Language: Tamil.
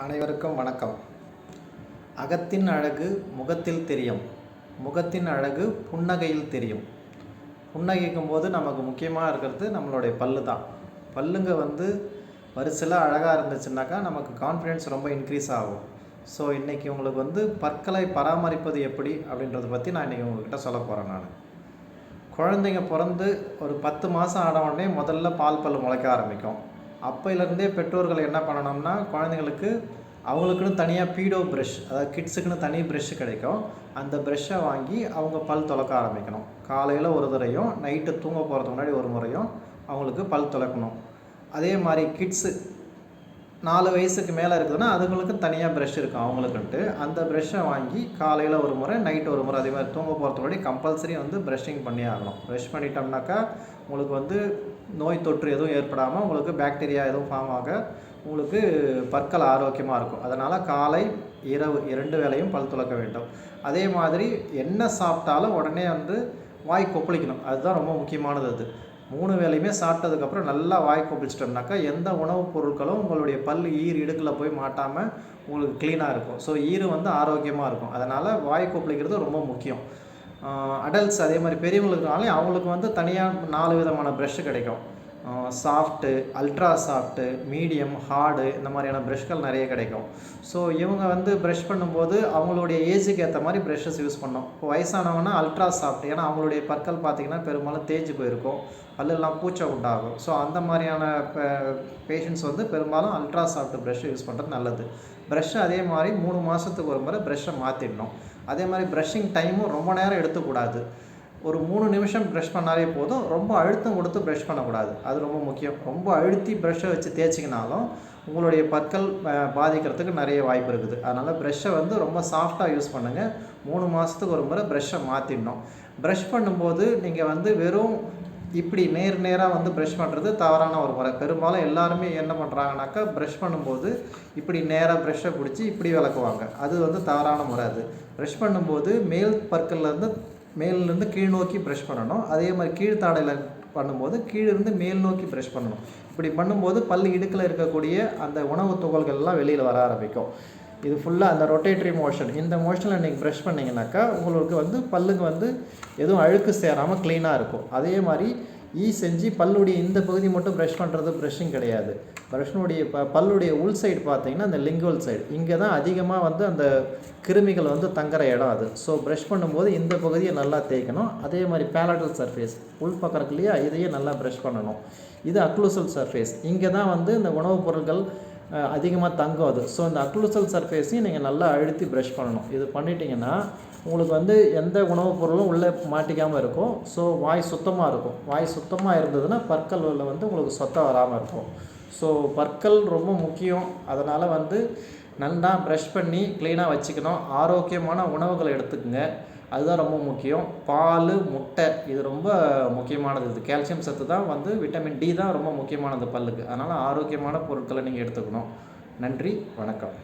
அனைவருக்கும் வணக்கம். அகத்தின் அழகு முகத்தில் தெரியும், முகத்தின் அழகு புன்னகையில் தெரியும். புன்னகைக்கும் போது நமக்கு முக்கியமாக இருக்கிறது நம்மளுடைய பல்லு தான். பல்லுங்க வரிசையில் அழகாக இருந்துச்சுன்னாக்கா நமக்கு கான்ஃபிடென்ஸ் ரொம்ப இன்க்ரீஸ் ஆகும். ஸோ இன்றைக்கி உங்களுக்கு பற்களை பராமரிப்பது எப்படி அப்படின்றத பற்றி நான் இன்றைக்கி உங்கள்கிட்ட சொல்ல போகிறேன். குழந்தைங்க பிறந்து ஒரு 10 மாதம் ஆன உடனே முதல்ல பால் பல் முளைக்க ஆரம்பிக்கும். அப்போலேருந்தே பெற்றோர்கள் என்ன பண்ணணும்னா, குழந்தைங்களுக்கு அவங்களுக்குன்னு தனியாக பீடோ ப்ரஷ், அதாவது கிட்ஸுக்குன்னு தனி ப்ரெஷ்ஷு கிடைக்கும். அந்த ப்ரெஷ்ஷை வாங்கி அவங்க பல் துலக்க ஆரம்பிக்கணும். காலையில் ஒரு தடவையும் நைட்டு தூங்க போகிறதுக்கு முன்னாடி ஒரு முறையும் அவங்களுக்கு பல் துலக்கணும். அதே மாதிரி கிட்ஸு 4 வயசுக்கு மேலே இருக்குதுன்னா அதுங்களுக்கு தனியாக ப்ரெஷ் இருக்கும் அவங்களுக்குன்ட்டு. அந்த ப்ரெஷ்ஷை வாங்கி காலையில் ஒரு முறை நைட்டு ஒரு முறை, அதே மாதிரி தூங்க போகிறதுக்கு முன்னாடி கம்பல்சரி ப்ரஷ்ஷிங் பண்ணி ஆகணும். ப்ரஷ் பண்ணிட்டோம்னாக்கா உங்களுக்கு நோய் தொற்று எதுவும் ஏற்படாமல் உங்களுக்கு பாக்டீரியா எதுவும் ஃபார்ம் ஆக உங்களுக்கு பற்கள் ஆரோக்கியமாக இருக்கும். அதனால் காலை இரவு 2 வேளையும் பல் துலக்க வேண்டும். அதே மாதிரி என்ன சாப்பிட்டாலும் உடனே வாய் கொப்பளிக்கணும். அதுதான் ரொம்ப முக்கியமானது. அது 3 வேளையுமே சாப்பிட்டதுக்கப்புறம் நல்லா வாய் கொப்பளிச்சிட்டோம்னாக்கா எந்த உணவுப் பொருட்களும் உங்களுடைய பல் இடுக்கில் போய் மாட்டாமல் உங்களுக்கு க்ளீனாக இருக்கும். ஸோ ஆரோக்கியமாக இருக்கும். அதனால் வாய் கொப்பளிக்கிறது ரொம்ப முக்கியம். அடல்ட்ஸ் அதே மாதிரி பெரியவங்களுக்குனாலே அவங்களுக்கு தனியாக 4 விதமான ப்ரெஷ்ஷு கிடைக்கும். Soft, ultra soft, medium, hard, இந்த மாதிரியான ப்ரெஷ்கள் நிறைய கிடைக்கும். ஸோ இவங்க ப்ரெஷ் பண்ணும்போது அவங்களுடைய ஏஜுக்கு ஏற்ற மாதிரி ப்ரெஷ்ஷஸ் யூஸ் பண்ணோம். இப்போ வயசானவங்கன்னா அல்ட்ரா சாஃப்ட், ஏன்னா அவங்களுடைய பற்கள் பார்த்திங்கன்னா பெரும்பாலும் தேஞ்சு போயிருக்கும், பல்லெல்லாம் பூச்சை உண்டாகும். ஸோ அந்த மாதிரியான பேஷண்ட்ஸ் பெரும்பாலும் அல்ட்ரா சாஃப்ட் ப்ரெஷ்ஷை யூஸ் பண்ணுறது நல்லது. ப்ரெஷ்ஷை அதே மாதிரி 3 மாதத்துக்கு ஒரு முறை ப்ரெஷ்ஷை மாற்றிடணும். அதே மாதிரி ப்ரஷ்ஷிங் டைமும் ரொம்ப நேரம் எடுத்துக்கூடாது. ஒரு 3 நிமிஷம் ப்ரஷ் பண்ணாலே போதும். ரொம்ப அழுத்தம் கொடுத்து ப்ரஷ் பண்ணக்கூடாது. அது ரொம்ப முக்கியம். ரொம்ப அழுத்தி ப்ரஷ்ஷை வச்சு தேய்ச்சிங்கனாலும் உங்களுடைய பற்கள் பாதிக்கிறதுக்கு நிறைய வாய்ப்பு இருக்குது. அதனால் ப்ரஷ்ஷை ரொம்ப சாஃப்டாக யூஸ் பண்ணுங்கள். 3 மாதத்துக்கு ஒரு முறை ப்ரஷ்ஷை மாற்றிடணும். ப்ரஷ் பண்ணும்போது நீங்கள் வெறும் இப்படி நேராக ப்ரஷ் பண்ணுறது தவறான ஒரு முறை. பெரும்பாலும் எல்லாருமே என்ன பண்ணுறாங்கனாக்கா, ப்ரஷ் பண்ணும்போது இப்படி நேராக ப்ரஷ்ஷை பிடிச்சி இப்படி விளக்குவாங்க. அது தவறான முறை. அது ப்ரஷ் பண்ணும்போது மேல் பற்கள்லேருந்து மேலிருந்து கீழ் நோக்கி ப்ரஷ் பண்ணணும். அதே மாதிரி கீழ்த்தாடையில் பண்ணும்போது கீழிருந்து மேல் நோக்கி ப்ரஷ் பண்ணணும். இப்படி பண்ணும்போது பல் இடுக்கில் இருக்கக்கூடிய அந்த உணவு துகள்கள்லாம் வெளியில் வர ஆரம்பிக்கும். இது ஃபுல்லாக அந்த ரொட்டேட்டரி மோஷன், இந்த மோஷனில் நீங்கள் ப்ரஷ் பண்ணிங்கனாக்கா உங்களுக்கு பல்லுக்கு எதுவும் அழுக்கு சேராமல் க்ளீனாக இருக்கும். அதே மாதிரி செஞ்சு பல்லுடைய இந்த பகுதி மட்டும் ப்ரஷ் பண்ணுறது ப்ரஷ்ஷிங் கிடையாது. ப்ரஷ்னுடைய பல்லுடைய உள் சைடு பார்த்திங்கன்னா அந்த லிங்குவல் சைடு, இங்கே தான் அதிகமாக அந்த கிருமிகள் தங்குற இடம் அது. ஸோ ப்ரஷ் பண்ணும்போது இந்த பகுதியை நல்லா தேய்க்கணும். அதே மாதிரி பேலட்டல் சர்ஃபேஸ் உள் பக்கம் இருக்கு இல்லையா, இதையே நல்லா ப்ரஷ் பண்ணணும். இது அக்ளூசல் சர்ஃபேஸ், இங்கே தான் இந்த உணவுப் பொருட்கள் அதிகமாக தங்கும் அது. ஸோ இந்த அக்ளூசல் சர்ஃபேஸையும் நீங்கள் நல்லா அழுத்தி ப்ரஷ் பண்ணணும். இது பண்ணிட்டீங்கன்னா உங்களுக்கு எந்த உணவுப் பொருளும் உள்ளே மாட்டிக்காமல் இருக்கும். ஸோ வாய் சுத்தமாக இருக்கும். வாய் சுத்தமாக இருந்ததுன்னா பற்கள் உங்களுக்கு சொத்தை வராமல் இருக்கும். ஸோ பற்கள் ரொம்ப முக்கியம். அதனால் நல்லா ப்ரஷ் பண்ணி க்ளீனாக வச்சுக்கணும். ஆரோக்கியமான உணவுகளை எடுத்துக்கோங்க. அதுதான் ரொம்ப முக்கியம். பால், முட்டை இது ரொம்ப முக்கியமானது. இது கால்சியம் சத்து தான் விட்டமின் டி தான் ரொம்ப முக்கியமானது பல்லுக்கு. அதனால் ஆரோக்கியமான பொருட்களை நீங்கள் எடுத்துக்கணும். நன்றி, வணக்கம்.